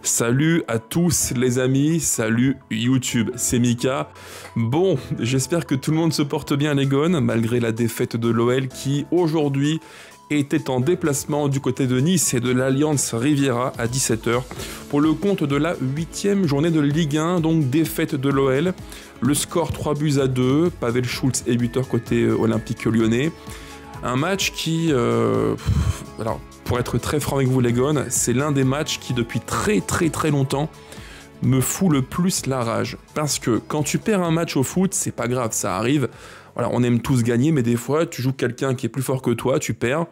Salut à tous les amis, salut YouTube, c'est Mika. Bon, j'espère que tout le monde se porte bien les gones, malgré la défaite de l'OL qui, aujourd'hui, était en déplacement du côté de Nice et de l'Alliance Riviera à 17 h pour le compte de la 8e journée de Ligue 1, donc défaite de l'OL. Le score 3-2, Pavel Schulz est buteur côté olympique lyonnais. Un match qui, alors pour être très franc avec vous les gones, c'est l'un des matchs qui depuis très longtemps me fout le plus la rage. Parce que quand tu perds un match au foot, c'est pas grave, ça arrive. Voilà, on aime tous gagner, mais des fois, tu joues quelqu'un qui est plus fort que toi, tu perds.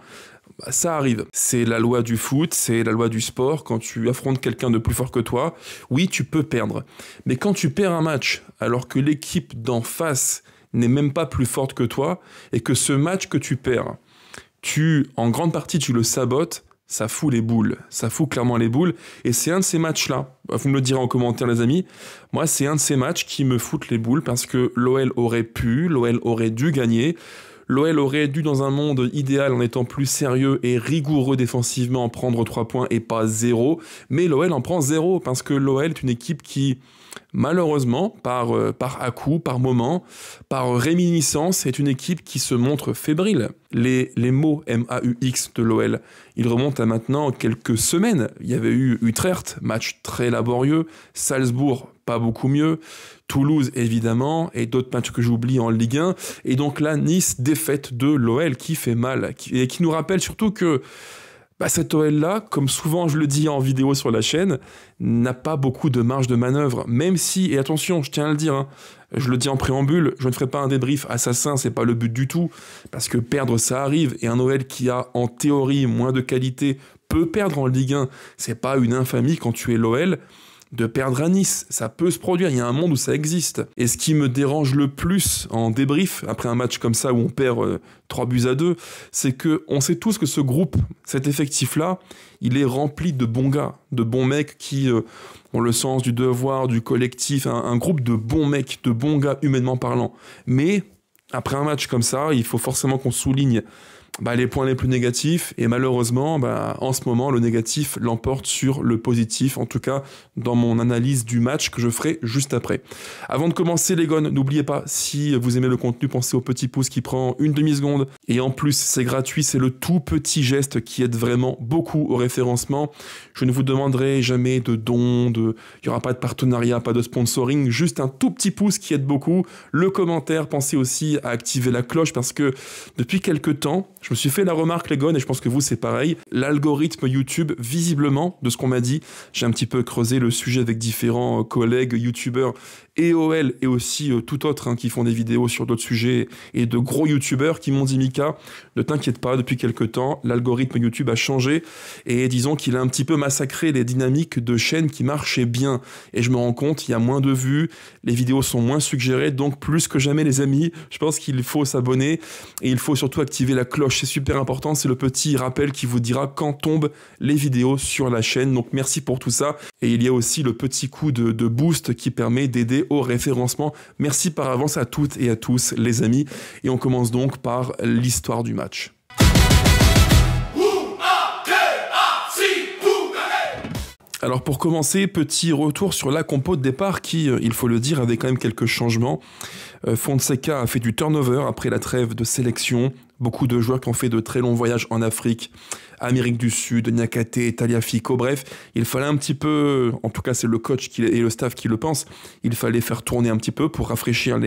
Bah, ça arrive. C'est la loi du foot, c'est la loi du sport. Quand tu affrontes quelqu'un de plus fort que toi, oui, tu peux perdre. Mais quand tu perds un match, alors que l'équipe d'en face n'est même pas plus forte que toi, et que ce match que tu perds, en grande partie, tu le sabotes, ça fout les boules. Ça fout clairement les boules. Et c'est un de ces matchs-là, vous me le direz en commentaire les amis, moi c'est un de ces matchs qui me foutent les boules parce que l'OL aurait pu, l'OL aurait dû gagner. L'OL aurait dû, dans un monde idéal, en étant plus sérieux et rigoureux défensivement, prendre 3 points et pas 0. Mais l'OL en prend 0 parce que l'OL est une équipe qui, malheureusement, par à-coups, par moment, par réminiscence, est une équipe qui se montre fébrile. Les mots MAUX de l'OL, ils remontent à maintenant quelques semaines. Il y avait eu Utrecht, match très laborieux, Salzbourg, pas beaucoup mieux, Toulouse évidemment, et d'autres matchs que j'oublie en Ligue 1, et donc là, Nice, défaite de l'OL qui fait mal, et qui nous rappelle surtout que cet OL-là, comme souvent je le dis en vidéo sur la chaîne, n'a pas beaucoup de marge de manœuvre, même si, et attention, je tiens à le dire, hein, je le dis en préambule, je ne ferai pas un débrief assassin, c'est pas le but du tout, parce que perdre ça arrive, et un OL qui a en théorie moins de qualité peut perdre en Ligue 1, c'est pas une infamie quand tu es l'OL, de perdre à Nice, ça peut se produire, il y a un monde où ça existe. Et ce qui me dérange le plus en débrief, après un match comme ça où on perd 3-2, c'est que on sait tous que ce groupe, cet effectif-là, il est rempli de bons gars, de bons mecs qui ont le sens du devoir, du collectif, un groupe de bons mecs, de bons gars humainement parlant. Mais après un match comme ça, il faut forcément qu'on souligne les points les plus négatifs, et malheureusement, en ce moment, le négatif l'emporte sur le positif, en tout cas dans mon analyse du match que je ferai juste après. Avant de commencer les gones, n'oubliez pas, si vous aimez le contenu, pensez au petit pouce qui prend une demi-seconde, et en plus c'est gratuit, c'est le tout petit geste qui aide vraiment beaucoup au référencement. Je ne vous demanderai jamais de dons, il n'y aura pas de partenariat, pas de sponsoring, juste un tout petit pouce qui aide beaucoup. Le commentaire, pensez aussi à activer la cloche, parce que depuis quelques temps, je me suis fait la remarque les gones, et je pense que vous c'est pareil, l'algorithme YouTube, visiblement, de ce qu'on m'a dit, j'ai un petit peu creusé le sujet avec différents collègues, youtubeurs, et OL, et aussi tout autre, qui font des vidéos sur d'autres sujets, et de gros youtubeurs qui m'ont dit Mika, ne t'inquiète pas, depuis quelques temps, l'algorithme YouTube a changé, et disons qu'il a un petit peu massacré les dynamiques de chaînes qui marchaient bien, et je me rends compte, il y a moins de vues, les vidéos sont moins suggérées, donc plus que jamais les amis, je pense qu'il faut s'abonner, et il faut surtout activer la cloche, c'est super important, c'est le petit rappel qui vous dira quand tombent les vidéos sur la chaîne, donc merci pour tout ça, et il y a aussi le petit coup de boost qui permet d'aider au référencement. Merci par avance à toutes et à tous les amis, et on commence donc par l'histoire du match. Alors pour commencer, petit retour sur la compo de départ qui, il faut le dire, avait quand même quelques changements. Fonseca a fait du turnover après la trêve de sélection. Beaucoup de joueurs qui ont fait de très longs voyages en Afrique, Amérique du Sud, Niakate, Tagliafico, bref, il fallait un petit peu, en tout cas c'est le coach et le staff qui le pensent, il fallait faire tourner un petit peu pour rafraîchir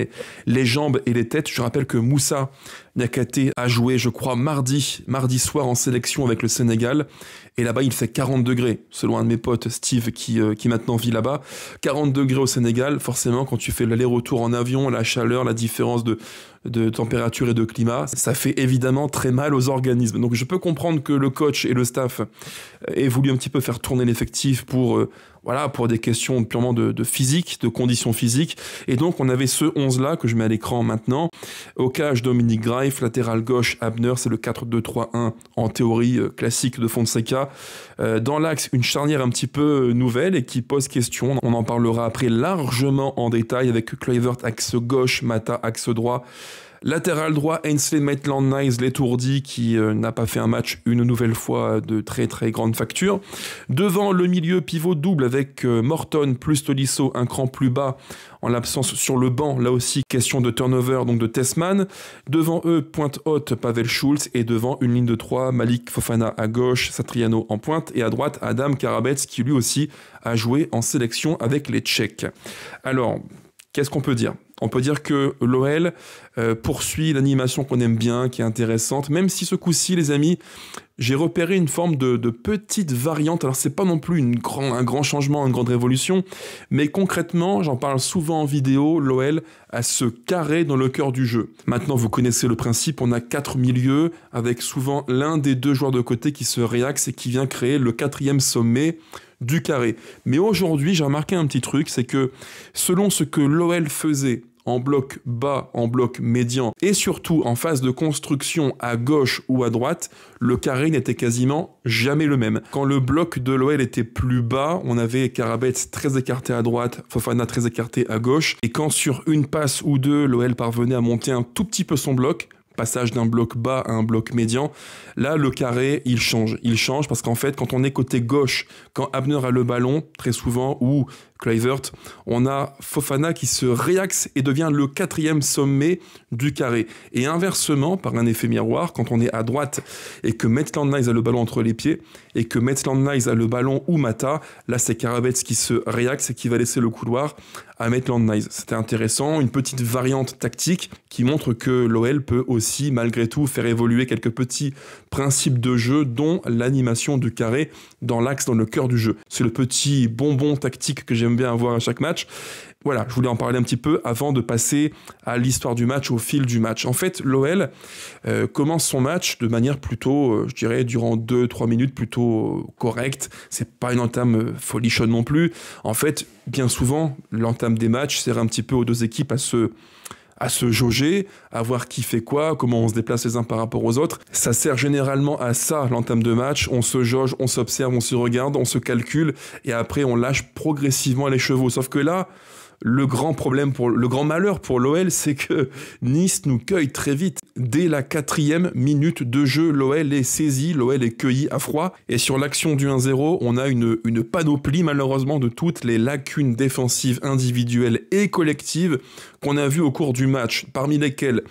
les jambes et les têtes. Je rappelle que Moussa Niakate a joué, je crois, mardi soir en sélection avec le Sénégal, et là-bas il fait 40 degrés, selon un de mes potes, Steve, qui maintenant vit là-bas. 40 degrés au Sénégal, forcément quand tu fais l'aller-retour en avion, la chaleur, la différence de température et de climat, ça fait évidemment très mal aux organismes. Donc je peux comprendre que le coach et le staff aient voulu un petit peu faire tourner l'effectif pour des questions purement de physique, de conditions physiques. Et donc on avait ce 11-là que je mets à l'écran maintenant. Au cage, Dominique Greif, latéral gauche, Abner, c'est le 4-2-3-1 en théorie classique de Fonseca. Dans l'axe, une charnière un petit peu nouvelle et qui pose question. On en parlera après largement en détail avec Kluivert axe gauche, Mata axe droit, Latéral droit, Ainsley Maitland-Niles, l'étourdi, qui n'a pas fait un match une nouvelle fois de très très grande facture. Devant le milieu pivot double avec Morton plus Tolisso, un cran plus bas en l'absence sur le banc, là aussi question de turnover, donc de Tessman. Devant eux, pointe haute, Pavel Schulz, et devant une ligne de 3, Malik Fofana à gauche, Satriano en pointe, et à droite, Adam Karabets, qui lui aussi a joué en sélection avec les Tchèques. Alors, qu'est-ce qu'on peut dire ? On peut dire que l'OL poursuit l'animation qu'on aime bien, qui est intéressante, même si ce coup-ci, les amis, j'ai repéré une forme de petite variante. Alors, c'est pas non plus un grand changement, une grande révolution, mais concrètement, j'en parle souvent en vidéo, l'OL a ce carré dans le cœur du jeu. Maintenant, vous connaissez le principe, on a 4 milieux, avec souvent l'un des 2 joueurs de côté qui se réaxe et qui vient créer le 4e sommet du carré. Mais aujourd'hui, j'ai remarqué un petit truc, c'est que selon ce que l'OL faisait en bloc bas, en bloc médian, et surtout en phase de construction à gauche ou à droite, le carré n'était quasiment jamais le même. Quand le bloc de l'OL était plus bas, on avait Karabets très écarté à droite, Fofana très écarté à gauche, et quand sur une passe ou deux, l'OL parvenait à monter un tout petit peu son bloc, passage d'un bloc bas à un bloc médian, là le carré il change parce qu'en fait quand on est côté gauche, quand Abner a le ballon très souvent ou Kluivert, on a Fofana qui se réaxe et devient le 4e sommet du carré. Et inversement, par un effet miroir, quand on est à droite et que Maitland-Niles a le ballon entre les pieds et que Maitland-Niles a le ballon ou Mata, là c'est Karabets qui se réaxe et qui va laisser le couloir à Maitland-Niles. C'était intéressant, une petite variante tactique qui montre que l'OL peut aussi malgré tout faire évoluer quelques petits principes de jeu dont l'animation du carré dans l'axe, dans le cœur du jeu. C'est le petit bonbon tactique que j'aime bien avoir à chaque match. Voilà, je voulais en parler un petit peu avant de passer à l'histoire du match, au fil du match. En fait, l'OL commence son match de manière plutôt, je dirais, durant 2-3 minutes, plutôt correcte. C'est pas une entame folichonne non plus. En fait, bien souvent, l'entame des matchs sert un petit peu aux 2 équipes à se jauger, à voir qui fait quoi, comment on se déplace les uns par rapport aux autres. Ça sert généralement à ça, l'entame de match. On se jauge, on s'observe, on se regarde, on se calcule, et après on lâche progressivement les chevaux. Sauf que là, le grand malheur pour l'OL, c'est que Nice nous cueille très vite. Dès la 4e minute de jeu, l'OL est saisi, l'OL est cueilli à froid. Et sur l'action du 1-0, on a une panoplie malheureusement de toutes les lacunes défensives individuelles et collectives qu'on a vues au cours du match, parmi lesquelles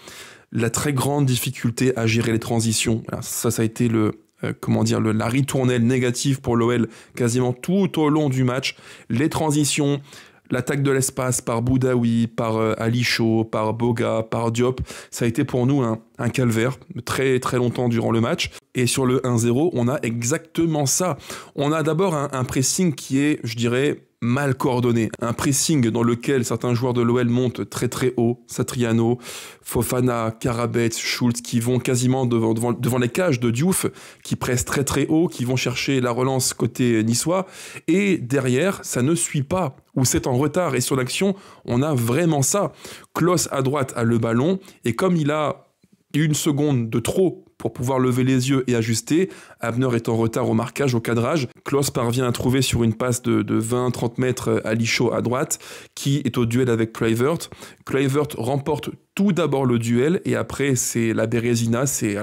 la très grande difficulté à gérer les transitions. Alors ça a été la ritournelle négative pour l'OL quasiment tout au long du match. Les transitions, l'attaque de l'espace par Boudaoui, par Ali Chaud, par Boga, par Diop, ça a été pour nous un calvaire très très longtemps durant le match. Et sur le 1-0, on a exactement ça. On a d'abord un pressing qui est, je dirais, mal coordonné. Un pressing dans lequel certains joueurs de l'OL montent très très haut, Satriano, Fofana, Karabets, Schulz, qui vont quasiment devant les cages de Diouf, qui pressent très très haut, qui vont chercher la relance côté niçois, et derrière, ça ne suit pas, ou c'est en retard. Et sur l'action, on a vraiment ça. Klose à droite a le ballon, et comme il a 1 seconde de trop pour pouvoir lever les yeux et ajuster, Abner est en retard au marquage, au cadrage. Klose parvient à trouver sur une passe de 20-30 mètres Ali Chaud à droite, qui est au duel avec Kluivert. Kluivert remporte tout d'abord le duel, et après c'est la Bérésina, c'est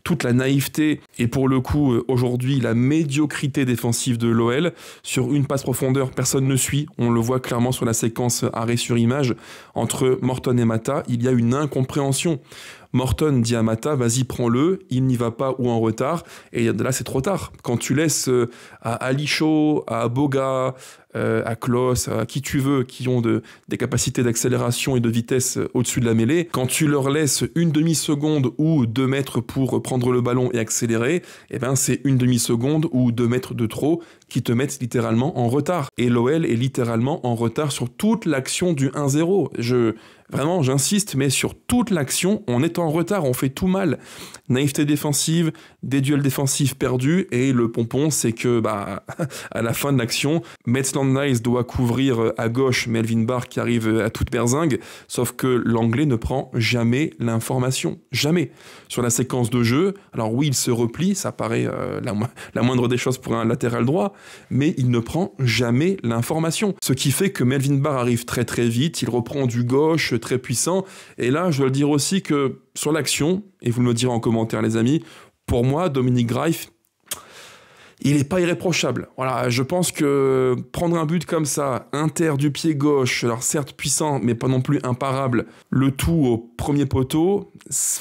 toute la naïveté, et pour le coup, aujourd'hui, la médiocrité défensive de l'OL. Sur une passe profondeur, personne ne suit, on le voit clairement sur la séquence arrêt sur image, entre Morton et Mata, il y a une incompréhension. Morton dit à Mata, vas-y, prends-le, il n'y va pas ou en retard, et là c'est trop tard. Quand tu laisses à Ali Chaud, à Boga, à Klose, à qui tu veux, qui ont des capacités d'accélération et de vitesse au-dessus de la mêlée, quand tu leur laisses 1 demi-seconde ou 2 mètres pour prendre le ballon et accélérer, eh ben c'est 1 demi-seconde ou 2 mètres de trop qui te mettent littéralement en retard. Et l'OL est littéralement en retard sur toute l'action du 1-0. Vraiment, j'insiste, mais sur toute l'action, on est en retard, on fait tout mal. Naïveté défensive, des duels défensifs perdus, et le pompon, c'est que à la fin de l'action, Maitland-Niles doit couvrir à gauche Melvin Barr qui arrive à toute berzingue, sauf que l'anglais ne prend jamais l'information. Jamais. Sur la séquence de jeu, alors oui, il se replie, ça paraît la moindre des choses pour un latéral droit, mais il ne prend jamais l'information. Ce qui fait que Melvin Barr arrive très très vite, il reprend du gauche très puissant, et là je dois le dire aussi que sur l'action, et vous me direz en commentaire les amis, pour moi Dominic Greif, il n'est pas irréprochable. Voilà, je pense que prendre un but comme ça, inter du pied gauche, alors certes puissant, mais pas non plus imparable, le tout au premier poteau,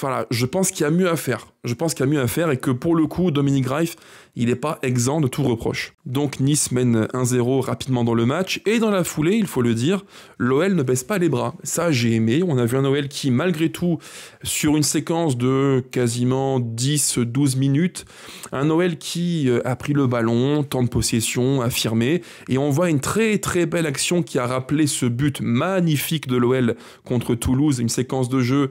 voilà, je pense qu'il y a mieux à faire. Je pense qu'il y a mieux à faire et que pour le coup, Dominic Greif, il n'est pas exempt de tout reproche. Donc Nice mène 1-0 rapidement dans le match, et dans la foulée, il faut le dire, l'OL ne baisse pas les bras. Ça, j'ai aimé. On a vu un OL qui, malgré tout, sur une séquence de quasiment 10-12 minutes, un OL qui a pris le ballon, temps de possession, affirmé, et on voit une très très belle action qui a rappelé ce but magnifique de l'OL contre Toulouse, une séquence de jeu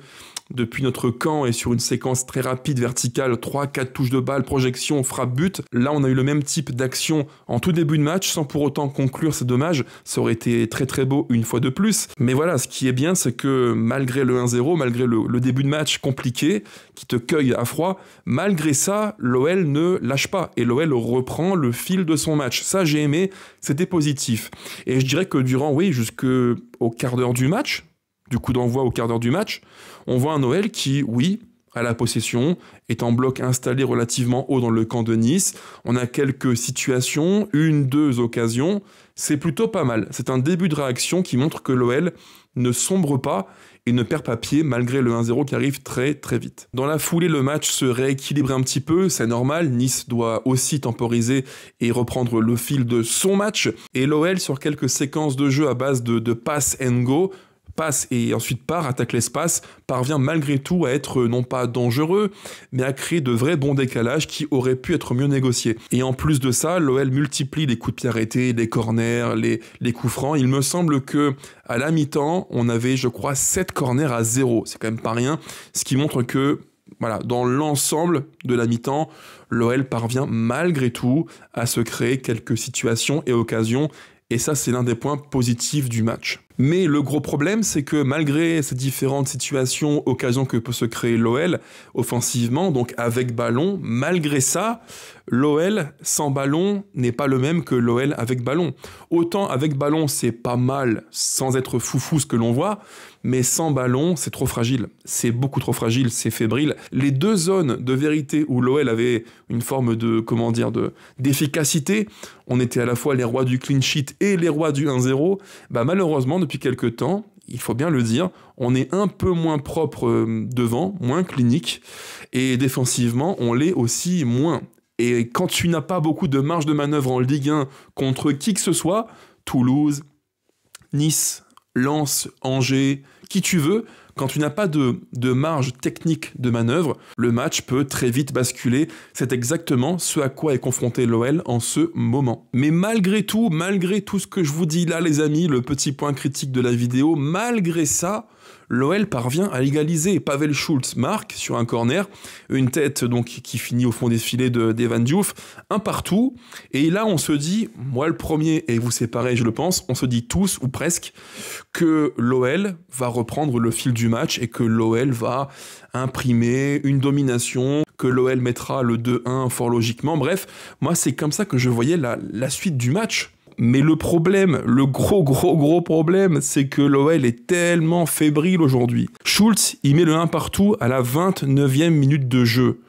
depuis notre camp et sur une séquence très rapide, verticale, 3-4 touches de balle, projection, frappe, but. Là, on a eu le même type d'action en tout début de match, sans pour autant conclure, c'est dommage. Ça aurait été très très beau une fois de plus. Mais voilà, ce qui est bien, c'est que malgré le 1-0, malgré le début de match compliqué, qui te cueille à froid, malgré ça, l'OL ne lâche pas. Et l'OL reprend le fil de son match. Ça, j'ai aimé, c'était positif. Et je dirais que durant, oui, jusqu'au quart d'heure du match, du coup d'envoi au quart d'heure du match, on voit un OL qui, oui, a la possession, est en bloc installé relativement haut dans le camp de Nice. On a quelques situations, 1-2 occasions, c'est plutôt pas mal. C'est un début de réaction qui montre que l'OL ne sombre pas et ne perd pas pied malgré le 1-0 qui arrive très très vite. Dans la foulée, le match se rééquilibre un petit peu, c'est normal, Nice doit aussi temporiser et reprendre le fil de son match, et l'OL sur quelques séquences de jeu à base de pass and go, passe et ensuite part, attaque l'espace, parvient malgré tout à être non pas dangereux, mais à créer de vrais bons décalages qui auraient pu être mieux négociés. Et en plus de ça, l'OL multiplie les coups de pied arrêtés, les corners, les coups francs. Il me semble que à la mi-temps, on avait, je crois, 7 corners à 0. C'est quand même pas rien, ce qui montre que voilà, dans l'ensemble de la mi-temps, l'OL parvient malgré tout à se créer quelques situations et occasions. Et ça, c'est l'un des points positifs du match. Mais le gros problème, c'est que malgré ces différentes situations, occasions que peut se créer l'OL offensivement, donc avec ballon, malgré ça, l'OL sans ballon n'est pas le même que l'OL avec ballon. Autant avec ballon, c'est pas mal, sans être foufou ce que l'on voit, mais sans ballon, c'est trop fragile. C'est beaucoup trop fragile, c'est fébrile. Les deux zones de vérité où l'OL avait une forme de, d'efficacité, on était à la fois les rois du clean sheet et les rois du 1-0, bah malheureusement, depuis quelques temps, il faut bien le dire, on est un peu moins propre devant, moins clinique, et défensivement, on l'est aussi moins. Et quand tu n'as pas beaucoup de marge de manœuvre en Ligue 1 contre qui que ce soit, Toulouse, Nice, Lens, Angers, qui tu veux, quand tu n'as pas de marge technique de manœuvre, le match peut très vite basculer. C'est exactement ce à quoi est confronté l'OL en ce moment. Mais malgré tout ce que je vous dis là les amis, le petit point critique de la vidéo, malgré ça, l'OL parvient à égaliser. Pavel Schulz marque sur un corner, une tête donc qui finit au fond des filets d'Evan Diouf, un partout. Et là, on se dit, moi le premier, et vous c'est pareil, je le pense, on se dit tous ou presque que l'OL va reprendre le fil du match et que l'OL va imprimer une domination, que l'OL mettra le 2-1 fort logiquement. Bref, moi c'est comme ça que je voyais la suite du match. Mais le problème, le gros problème, c'est que l'OL est tellement fébrile aujourd'hui. Schulz, il met le 1 partout à la 29e minute de jeu.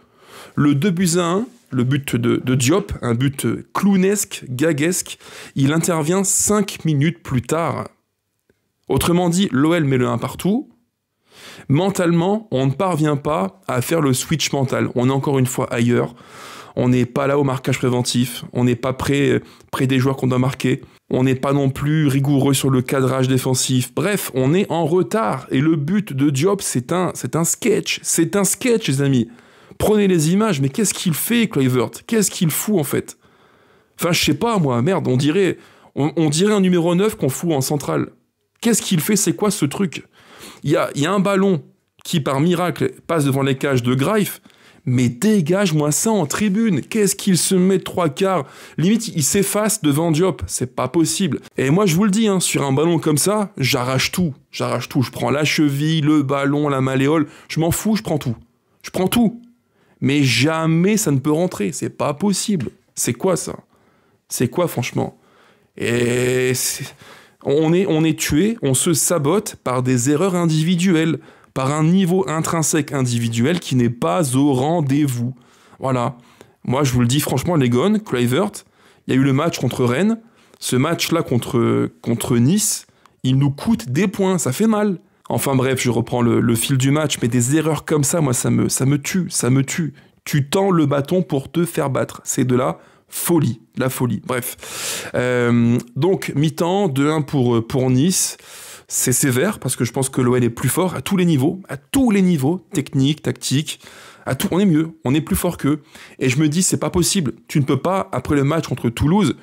Le 2-1, le but de Diop, un but clownesque, gaguesque, il intervient 5 minutes plus tard. Autrement dit, l'OL met le 1 partout. Mentalement, on ne parvient pas à faire le switch mental. On est encore une fois ailleurs. On n'est pas là au marquage préventif, on n'est pas près des joueurs qu'on doit marquer, on n'est pas non plus rigoureux sur le cadrage défensif. Bref, on est en retard. Et le but de Diop, c'est un sketch. C'est un sketch, les amis. Prenez les images, mais qu'est-ce qu'il fait, Kluivert? Qu'est-ce qu'il fout, en fait? Enfin, je sais pas, moi, merde, on dirait un numéro 9 qu'on fout en centrale. Qu'est-ce qu'il fait? C'est quoi ce truc? Il y a un ballon qui, par miracle, passe devant les cages de Greif. Mais dégage-moi ça en tribune. Qu'est-ce qu'il se met de 3/4? Limite, il s'efface devant Diop. C'est pas possible. Et moi, je vous le dis, hein, sur un ballon comme ça, j'arrache tout. J'arrache tout. Je prends la cheville, le ballon, la malléole. Je m'en fous, je prends tout. Je prends tout. Mais jamais ça ne peut rentrer. C'est pas possible. C'est quoi ça? C'est quoi, franchement? Et on est tué, on se sabote par des erreurs individuelles, par un niveau intrinsèque individuel qui n'est pas au rendez-vous. Voilà. Moi, je vous le dis franchement, les Gones, Kluivert, il y a eu le match contre Rennes. Ce match-là contre Nice, il nous coûte des points, ça fait mal. Enfin bref, je reprends le fil du match, mais des erreurs comme ça, moi, ça me tue. Tu tends le bâton pour te faire battre. C'est de la folie. Bref. Donc, mi-temps, 2-1 pour Nice. C'est sévère, parce que je pense que l'OL est plus fort à tous les niveaux, technique, tactique, on est mieux, on est plus fort qu'eux. Et je me dis, c'est pas possible. Tu ne peux pas, après le match contre Toulouse,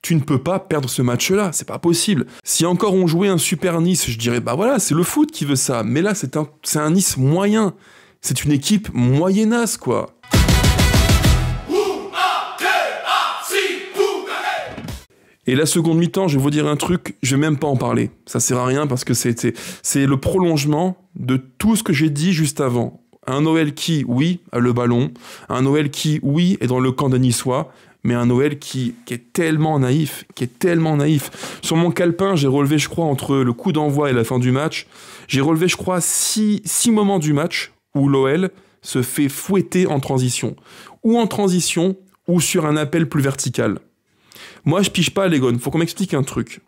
tu ne peux pas perdre ce match-là, c'est pas possible. Si encore on jouait un super Nice, je dirais, bah voilà, c'est le foot qui veut ça. Mais là, c'est un Nice moyen. C'est une équipe moyennasse, quoi. Et la seconde mi-temps, je vais vous dire un truc, je vais même pas en parler. Ça sert à rien parce que c'est le prolongement de tout ce que j'ai dit juste avant. Un OL qui, oui, a le ballon. Un OL qui, oui, est dans le camp des Niçois. Mais un OL qui est tellement naïf, Sur mon calepin, j'ai relevé, je crois, entre le coup d'envoi et la fin du match, j'ai relevé, je crois, 6 moments du match où l'OL se fait fouetter en transition. Ou sur un appel plus vertical. Moi, je pige pas les Gones. Faut qu'on m'explique un truc.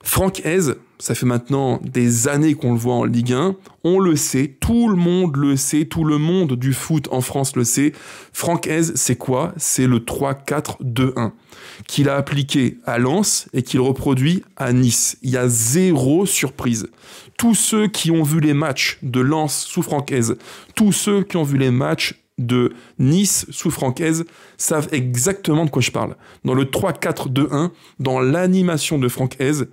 Franck Hez, ça fait maintenant des années qu'on le voit en Ligue 1. On le sait, tout le monde le sait, tout le monde du foot en France le sait. Franck Hez, c'est quoi? C'est le 3-4-2-1 qu'il a appliqué à Lens et qu'il reproduit à Nice. Il y a zéro surprise. Tous ceux qui ont vu les matchs de Lens sous Franck Hez, tous ceux qui ont vu les matchs de Nice sous Franck Hez savent exactement de quoi je parle. Dans le 3-4-2-1, dans l'animation de Franck Hez,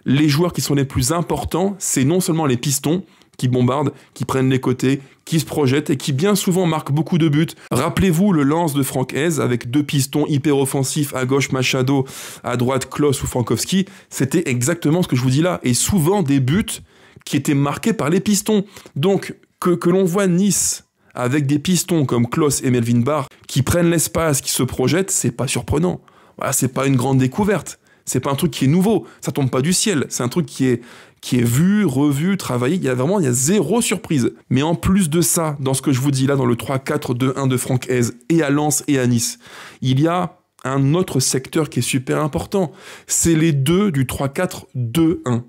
les joueurs qui sont les plus importants, c'est non seulement les pistons qui bombardent, qui prennent les côtés, qui se projettent et qui bien souvent marquent beaucoup de buts. Rappelez-vous le lance de Franck Hez avec 2 pistons hyper offensifs, à gauche Machado, à droite Klose ou Frankowski. C'était exactement ce que je vous dis là. Et souvent des buts qui étaient marqués par les pistons. Donc que l'on voit Nice avec des pistons comme Klose et Melvin Barr qui prennent l'espace, qui se projettent, c'est pas surprenant. Voilà, c'est pas une grande découverte. C'est pas un truc qui est nouveau. Ça tombe pas du ciel. C'est un truc qui est vu, revu, travaillé. Il y a zéro surprise. Mais en plus de ça, dans ce que je vous dis là, dans le 3-4-2-1 de Franck Hez et à Lens et à Nice, il y a un autre secteur qui est super important. C'est les deux du 3-4-2-1.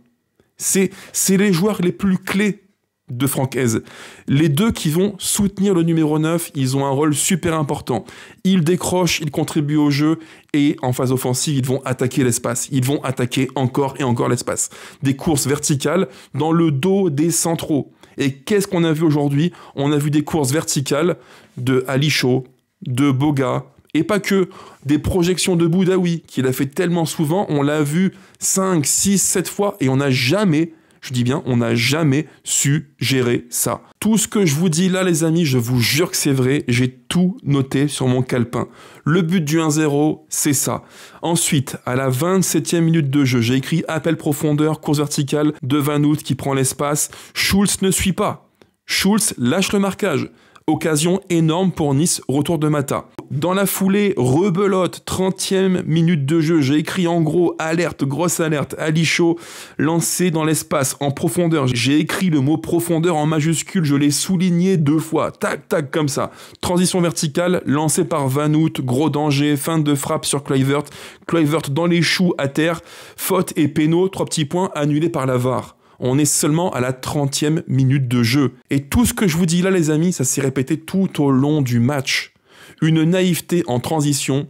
C'est les joueurs les plus clés de Franck Hez. Les deux qui vont soutenir le numéro 9, ils ont un rôle super important. Ils décrochent, ils contribuent au jeu et en phase offensive, ils vont attaquer l'espace. Ils vont attaquer encore et encore l'espace. Des courses verticales dans le dos des centraux. Et qu'est-ce qu'on a vu aujourd'hui? On a vu des courses verticales de Ali Chaud, de Boga, et pas que, des projections de Boudaoui, qu'il a fait tellement souvent, on l'a vu 5, 6, 7 fois, et on n'a jamais... Je dis bien, on n'a jamais su gérer ça. Tout ce que je vous dis là, les amis, je vous jure que c'est vrai. J'ai tout noté sur mon calepin. Le but du 1-0, c'est ça. Ensuite, à la 27e minute de jeu, j'ai écrit appel profondeur, course verticale de Van Hout qui prend l'espace. Schulz ne suit pas. Schulz lâche le marquage. Occasion énorme pour Nice, retour de Mata. Dans la foulée, rebelote, 30e minute de jeu, j'ai écrit en gros, alerte, grosse alerte, Ali Chaud, lancé dans l'espace, en profondeur. J'ai écrit le mot profondeur en majuscule, je l'ai souligné 2 fois, tac, tac, comme ça. Transition verticale, lancé par Van Hout, gros danger, fin de frappe sur Kluivert. Kluivert dans les choux à terre, faute et pénaux, 3 petits points annulés par la VAR. On est seulement à la 30e minute de jeu. Et tout ce que je vous dis là, les amis, ça s'est répété tout au long du match. Une naïveté en transition,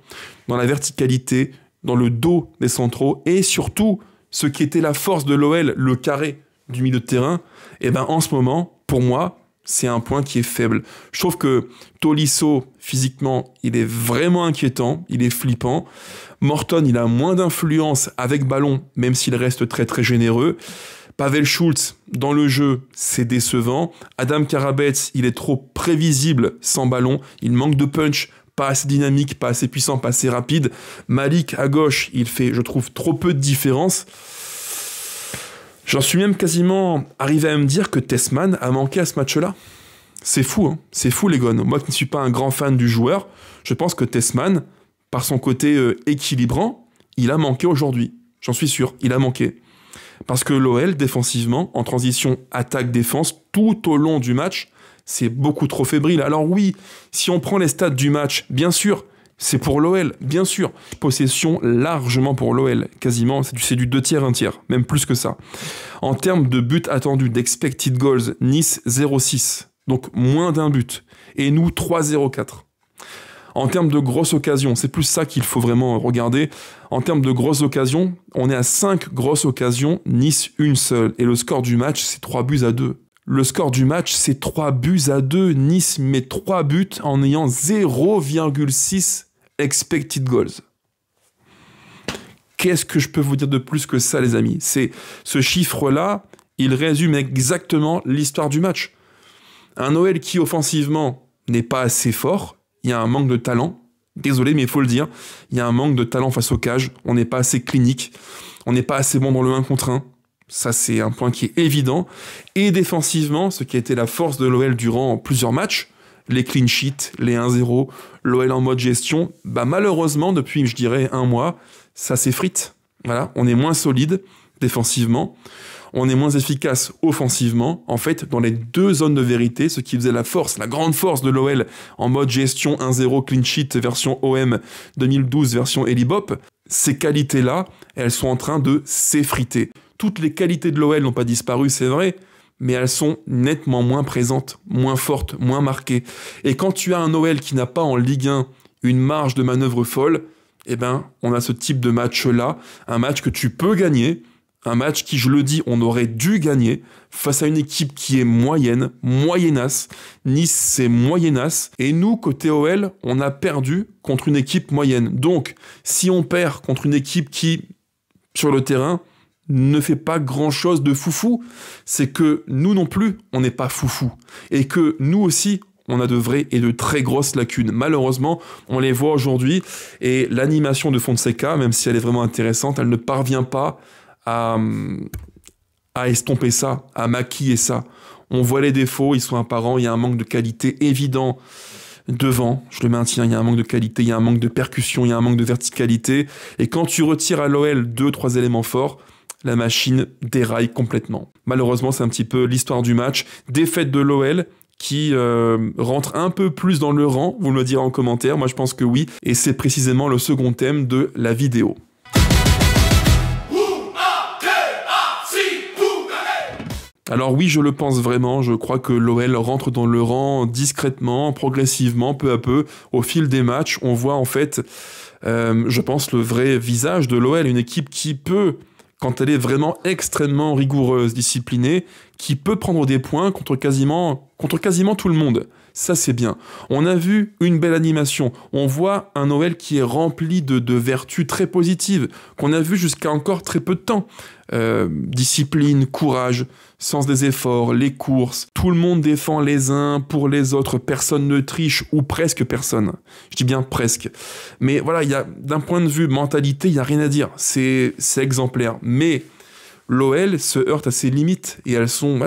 dans la verticalité, dans le dos des centraux, et surtout, ce qui était la force de l'OL, le carré du milieu de terrain, et ben en ce moment, pour moi, c'est un point qui est faible. Je trouve que Tolisso, physiquement, il est vraiment inquiétant, il est flippant. Morton, il a moins d'influence avec ballon, même s'il reste très très généreux. Pavel Schulz, dans le jeu, c'est décevant. Adam Karabets, il est trop prévisible sans ballon. Il manque de punch, pas assez dynamique, pas assez puissant, pas assez rapide. Malik, à gauche, il fait, je trouve, trop peu de différence. J'en suis même quasiment arrivé à me dire que Tessman a manqué à ce match-là. C'est fou, hein. C'est fou, les Gones. Moi qui ne suis pas un grand fan du joueur, je pense que Tessman, par son côté équilibrant, il a manqué aujourd'hui. J'en suis sûr, il a manqué. Parce que l'OL, défensivement, en transition attaque-défense, tout au long du match, c'est beaucoup trop fébrile. Alors oui, si on prend les stats du match, bien sûr, c'est pour l'OL, bien sûr. Possession largement pour l'OL, quasiment, c'est du 2 tiers, 1 tiers, même plus que ça. En termes de buts attendus, d'expected goals, Nice 0,6, donc moins d'un but. Et nous 3,04. En termes de grosses occasions, c'est plus ça qu'il faut vraiment regarder. En termes de grosses occasions, on est à 5 grosses occasions, Nice une seule. Et le score du match, c'est 3-2. Le score du match, c'est 3-2. Nice met 3 buts en ayant 0,6 expected goals. Qu'est-ce que je peux vous dire de plus que ça, les amis? C'est ce chiffre-là, il résume exactement l'histoire du match. Un OL qui, offensivement, n'est pas assez fort. Il y a un manque de talent. Désolé, mais il faut le dire. Il y a un manque de talent face au cage. On n'est pas assez clinique. On n'est pas assez bon dans le 1 contre 1. Ça, c'est un point qui est évident. Et défensivement, ce qui a été la force de l'OL durant plusieurs matchs, les clean sheets, les 1-0, l'OL en mode gestion, bah malheureusement, depuis, je dirais, 1 mois, ça s'effrite. Voilà, on est moins solide défensivement, on est moins efficace offensivement. En fait, dans les 2 zones de vérité, ce qui faisait la force, la grande force de l'OL en mode gestion 1-0 clean sheet version OM 2012 version Elibop, ces qualités-là, elles sont en train de s'effriter. Toutes les qualités de l'OL n'ont pas disparu, c'est vrai, mais elles sont nettement moins présentes, moins fortes, moins marquées. Et quand tu as un OL qui n'a pas en Ligue 1 une marge de manœuvre folle, eh ben, on a ce type de match-là, un match que tu peux gagner, un match qui, je le dis, on aurait dû gagner face à une équipe qui est moyenne, moyennasse. Nice, c'est moyennasse. Et nous, côté OL, on a perdu contre une équipe moyenne. Donc, si on perd contre une équipe qui, sur le terrain, ne fait pas grand-chose de foufou, c'est que nous non plus, on n'est pas foufou. Et que nous aussi, on a de vraies et de très grosses lacunes. Malheureusement, on les voit aujourd'hui. Et l'animation de Fonseca, même si elle est vraiment intéressante, elle ne parvient pas à estomper ça, à maquiller ça. On voit les défauts, ils sont apparents, il y a un manque de qualité évident devant, je le maintiens, il y a un manque de qualité, il y a un manque de percussion, il y a un manque de verticalité. Et quand tu retires à l'OL 2-3 éléments forts, la machine déraille complètement. Malheureusement, c'est un petit peu l'histoire du match. Défaite de l'OL qui rentre un peu plus dans le rang, vous me le direz en commentaire, moi je pense que oui, et c'est précisément le second thème de la vidéo. Alors oui, je le pense vraiment, je crois que l'OL rentre dans le rang discrètement, progressivement, peu à peu, au fil des matchs. On voit en fait, je pense, le vrai visage de l'OL, une équipe qui peut, quand elle est vraiment extrêmement rigoureuse, disciplinée, qui peut prendre des points contre quasiment tout le monde. Ça, c'est bien. On a vu une belle animation. On voit un OL qui est rempli de vertus très positives, qu'on a vu jusqu'à encore très peu de temps. Discipline, courage, sens des efforts, les courses. Tout le monde défend les uns pour les autres. Personne ne triche, ou presque personne. Je dis bien presque. Mais voilà, d'un point de vue mentalité, il n'y a rien à dire. C'est exemplaire. Mais l'OL se heurte à ses limites et elles sont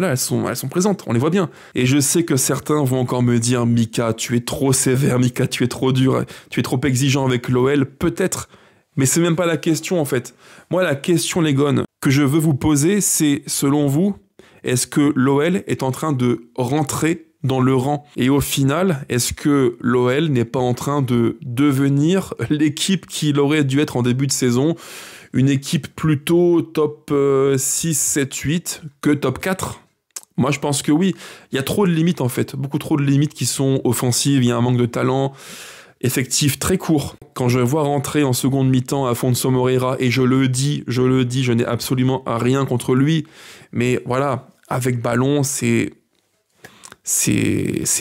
présentes, on les voit bien. Et je sais que certains vont encore me dire « Mika, tu es trop sévère, Mika, tu es trop dur, tu es trop exigeant avec l'OL, peut-être. » Mais c'est même pas la question en fait. Moi, la question, les gones, que je veux vous poser, c'est selon vous, est-ce que l'OL est en train de rentrer dans le rang? Et au final, est-ce que l'OL n'est pas en train de devenir l'équipe qu'il aurait dû être en début de saison? Une équipe plutôt top 6, 7, 8 que top 4? Moi, je pense que oui. Il y a trop de limites, en fait. Beaucoup trop de limites qui sont offensives. Il y a un manque de talent effectif très court. Quand je vois rentrer en seconde mi-temps Afonso Moreira, et je le dis, je n'ai absolument rien contre lui. Mais voilà, avec ballon, c'est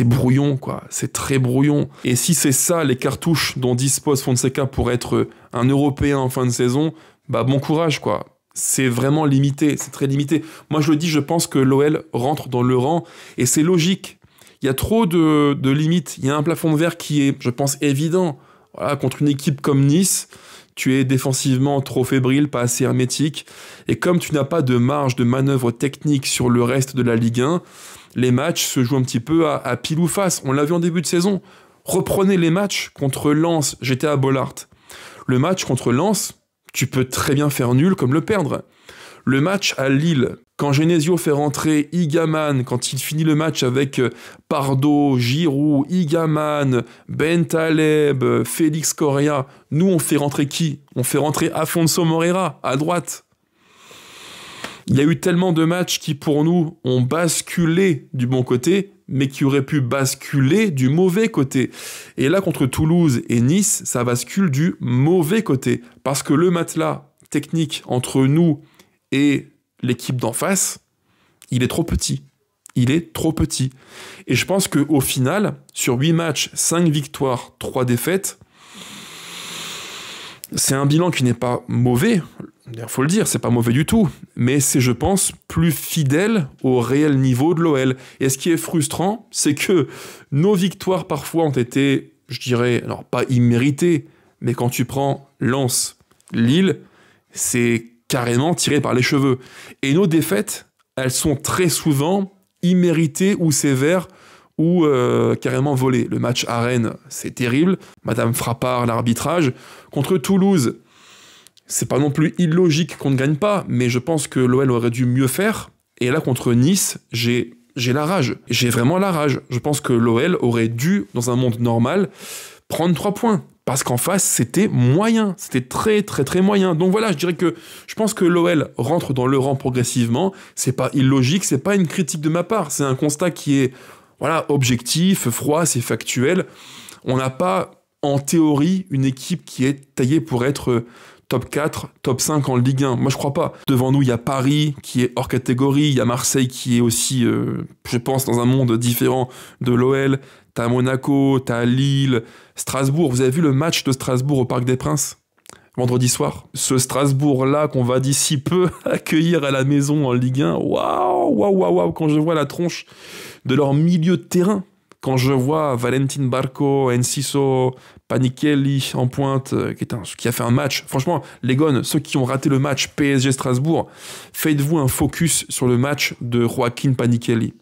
brouillon, quoi. C'est très brouillon. Et si c'est ça, les cartouches dont dispose Fonseca pour être un Européen en fin de saison, bah bon courage, quoi. C'est vraiment limité, c'est très limité. Moi, je le dis, je pense que l'OL rentre dans le rang, et c'est logique. Il y a trop de limites. Il y a un plafond de verre qui est, je pense, évident. Voilà, contre une équipe comme Nice, tu es défensivement trop fébrile, pas assez hermétique. Et comme tu n'as pas de marge de manœuvre technique sur le reste de la Ligue 1, les matchs se jouent un petit peu à pile ou face. On l'a vu en début de saison. Reprenez les matchs contre Lens, j'étais à Bollaert. Le match contre Lens, tu peux très bien faire nul comme le perdre. Le match à Lille, quand Genesio fait rentrer Igaman, quand il finit le match avec Pardo, Giroud, Igaman, Bentaleb, Félix Correa, nous on fait rentrer qui? On fait rentrer Afonso Moreira à droite. Il y a eu tellement de matchs qui pour nous ont basculé du bon côté, mais qui auraient pu basculer du mauvais côté. Et là contre Toulouse et Nice, ça bascule du mauvais côté. Parce que le matelas technique entre nous et l'équipe d'en face, il est trop petit. Il est trop petit. Et je pense qu'au final, sur 8 matchs, 5 victoires, 3 défaites, c'est un bilan qui n'est pas mauvais. Il faut le dire, c'est pas mauvais du tout. Mais c'est, je pense, plus fidèle au réel niveau de l'OL. Et ce qui est frustrant, c'est que nos victoires parfois ont été, je dirais, alors pas imméritées, mais quand tu prends Lens, Lille, c'est carrément tiré par les cheveux. Et nos défaites, elles sont très souvent imméritées ou sévères ou carrément volées. Le match à Rennes, c'est terrible. Madame Frappard, l'arbitrage. Contre Toulouse, c'est pas non plus illogique qu'on ne gagne pas, mais je pense que l'OL aurait dû mieux faire. Et là, contre Nice, j'ai la rage. J'ai vraiment la rage. Je pense que l'OL aurait dû, dans un monde normal, prendre 3 points. Parce qu'en face, c'était moyen. C'était très, très, très moyen. Donc voilà, je dirais que je pense que l'OL rentre dans le rang progressivement. C'est pas illogique, c'est pas une critique de ma part. C'est un constat qui est, voilà, objectif, froid, c'est factuel. On n'a pas, en théorie, une équipe qui est taillée pour être top 4, top 5 en Ligue 1. Moi, je crois pas. Devant nous, il y a Paris qui est hors catégorie. Il y a Marseille qui est aussi, je pense, dans un monde différent de l'OL. T'as Monaco, t'as Lille, Strasbourg. Vous avez vu le match de Strasbourg au Parc des Princes vendredi soir? Ce Strasbourg-là qu'on va d'ici peu accueillir à la maison en Ligue 1. Waouh, waouh, waouh, waouh. Quand je vois la tronche de leur milieu de terrain, quand je vois Valentin Barco, Enciso, Panikelli en pointe, qui a fait un match. Franchement, les gones, ceux qui ont raté le match PSG Strasbourg, faites-vous un focus sur le match de Joaquin Panikelli.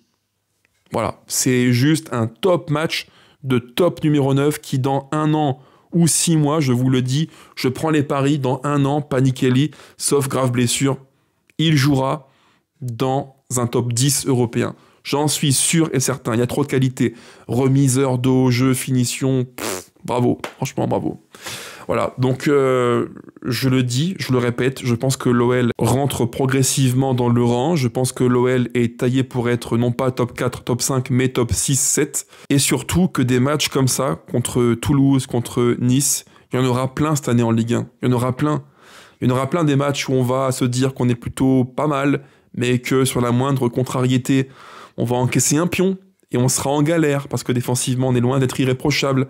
Voilà, c'est juste un top match de top numéro 9 qui dans 1 an ou 6 mois, je vous le dis, je prends les paris, dans 1 an, Panikelli, sauf grave blessure, il jouera dans un top 10 européen. J'en suis sûr et certain, il y a trop de qualité. Remiseur, dos, jeu, finition, bravo, franchement bravo. Voilà, donc je le dis, je le répète, je pense que l'OL rentre progressivement dans le rang, je pense que l'OL est taillé pour être non pas top 4, top 5, mais top 6, 7, et surtout que des matchs comme ça, contre Toulouse, contre Nice, il y en aura plein cette année en Ligue 1, il y en aura plein. Il y en aura plein des matchs où on va se dire qu'on est plutôt pas mal, mais que sur la moindre contrariété, on va encaisser un pion, et on sera en galère parce que défensivement on est loin d'être irréprochable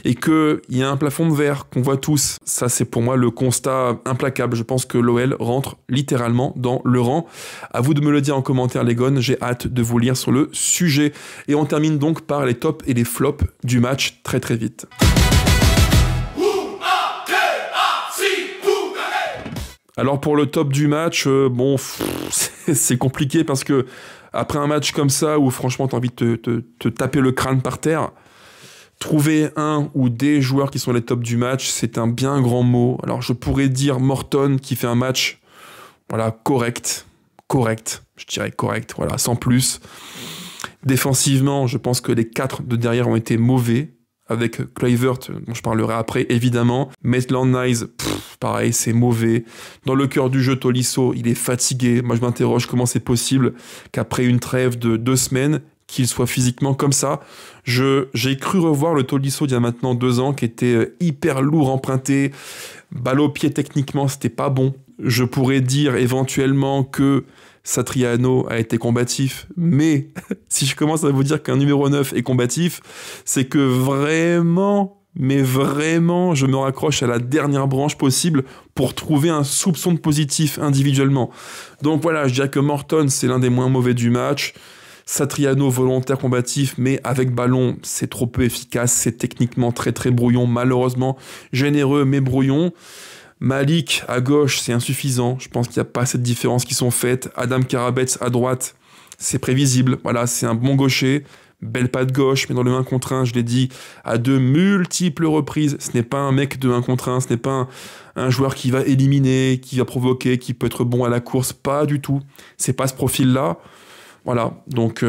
et qu'il y a un plafond de verre qu'on voit tous. Ça c'est pour moi le constat implacable. Je pense que l'OL rentre littéralement dans le rang. À vous de me le dire en commentaire les gones, j'ai hâte de vous lire sur le sujet. Et on termine donc par les tops et les flops du match très très vite. Alors pour le top du match, c'est compliqué parce que après un match comme ça, où franchement t'as envie de te taper le crâne par terre, trouver un ou des joueurs qui sont les tops du match, c'est un bien grand mot. Alors je pourrais dire Morton qui fait un match voilà, correct, je dirais correct, voilà, sans plus. Défensivement, je pense que les 4 de derrière ont été mauvais, avec Kluivert, dont je parlerai après, évidemment. Maitland-Niles, pareil, c'est mauvais. Dans le cœur du jeu, Tolisso, il est fatigué. Moi, je m'interroge comment c'est possible qu'après une trêve de 2 semaines, qu'il soit physiquement comme ça. J'ai cru revoir le Tolisso d'il y a maintenant 2 ans, qui était hyper lourd, emprunté. Balle au pied, techniquement, c'était pas bon. Je pourrais dire éventuellement que Satriano a été combatif, mais si je commence à vous dire qu'un numéro 9 est combatif, c'est que vraiment, mais vraiment, je me raccroche à la dernière branche possible pour trouver un soupçon de positif individuellement. Donc voilà, je dirais que Morton, c'est l'un des moins mauvais du match. Satriano, volontaire combatif, mais avec ballon, c'est trop peu efficace, c'est techniquement très très brouillon, malheureusement, généreux mais brouillon. Malik à gauche, c'est insuffisant. Je pense qu'il n'y a pas cette différence qui sont faites. Adam Karabets à droite, c'est prévisible. Voilà, c'est un bon gaucher, belle patte gauche, mais dans le 1 contre 1, je l'ai dit à de multiples reprises, ce n'est pas un mec de 1 contre 1, ce n'est pas un joueur qui va éliminer, qui va provoquer, qui peut être bon à la course, pas du tout. C'est pas ce profil-là. Voilà, donc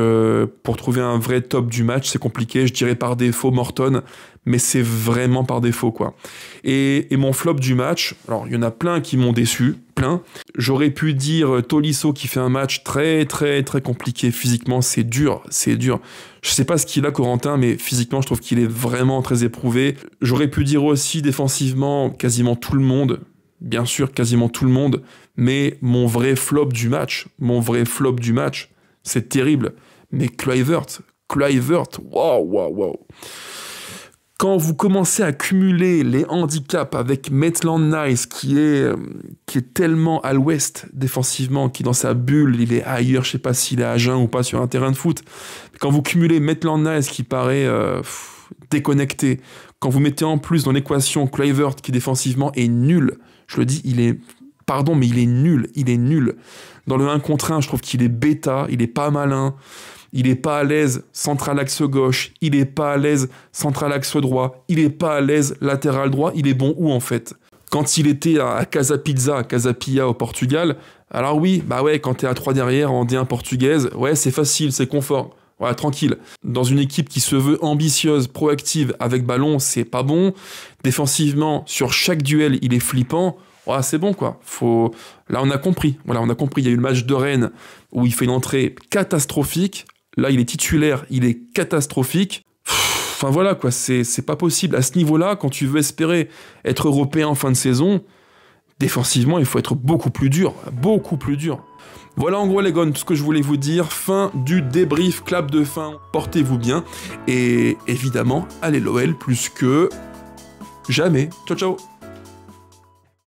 pour trouver un vrai top du match, c'est compliqué, je dirais par défaut Morton, mais c'est vraiment par défaut, quoi. Et mon flop du match, alors il y en a plein qui m'ont déçu, plein. J'aurais pu dire Tolisso qui fait un match très compliqué physiquement, c'est dur, c'est dur. Je sais pas ce qu'il a, Corentin, mais physiquement, je trouve qu'il est vraiment très éprouvé. J'aurais pu dire aussi défensivement, quasiment tout le monde, bien sûr, quasiment tout le monde, mais mon vrai flop du match, c'est terrible, mais Kluivert, waouh. Quand vous commencez à cumuler les handicaps avec Maitland-Niles qui est tellement à l'ouest défensivement, qui dans sa bulle, il est ailleurs, je sais pas s'il est à jeun ou pas sur un terrain de foot. Quand vous cumulez Maitland-Niles qui paraît déconnecté, quand vous mettez en plus dans l'équation Kluivert qui défensivement est nul, je le dis, il est nul. Dans le 1 contre 1, je trouve qu'il est bêta, il est pas malin, il est pas à l'aise central axe gauche, il est pas à l'aise central axe droit, il est pas à l'aise latéral droit, il est bon où en fait? Quand il était à Casa Pia au Portugal, alors oui, bah ouais, quand t'es à 3 derrière en D1 portugaise, ouais, c'est facile, c'est confort. Voilà, tranquille. Dans une équipe qui se veut ambitieuse, proactive, avec ballon, c'est pas bon. Défensivement, sur chaque duel, il est flippant. Ouais, c'est bon, quoi. Là, on a compris. Voilà, on a compris. Il y a eu le match de Rennes où il fait une entrée catastrophique. Là, il est titulaire, il est catastrophique. Enfin, voilà, quoi. C'est pas possible. À ce niveau-là, quand tu veux espérer être européen en fin de saison, défensivement, il faut être beaucoup plus dur. Beaucoup plus dur. Voilà, en gros, les gars, tout ce que je voulais vous dire. Fin du débrief, clap de fin. Portez-vous bien. Et évidemment, allez l'OL plus que jamais. Ciao, ciao.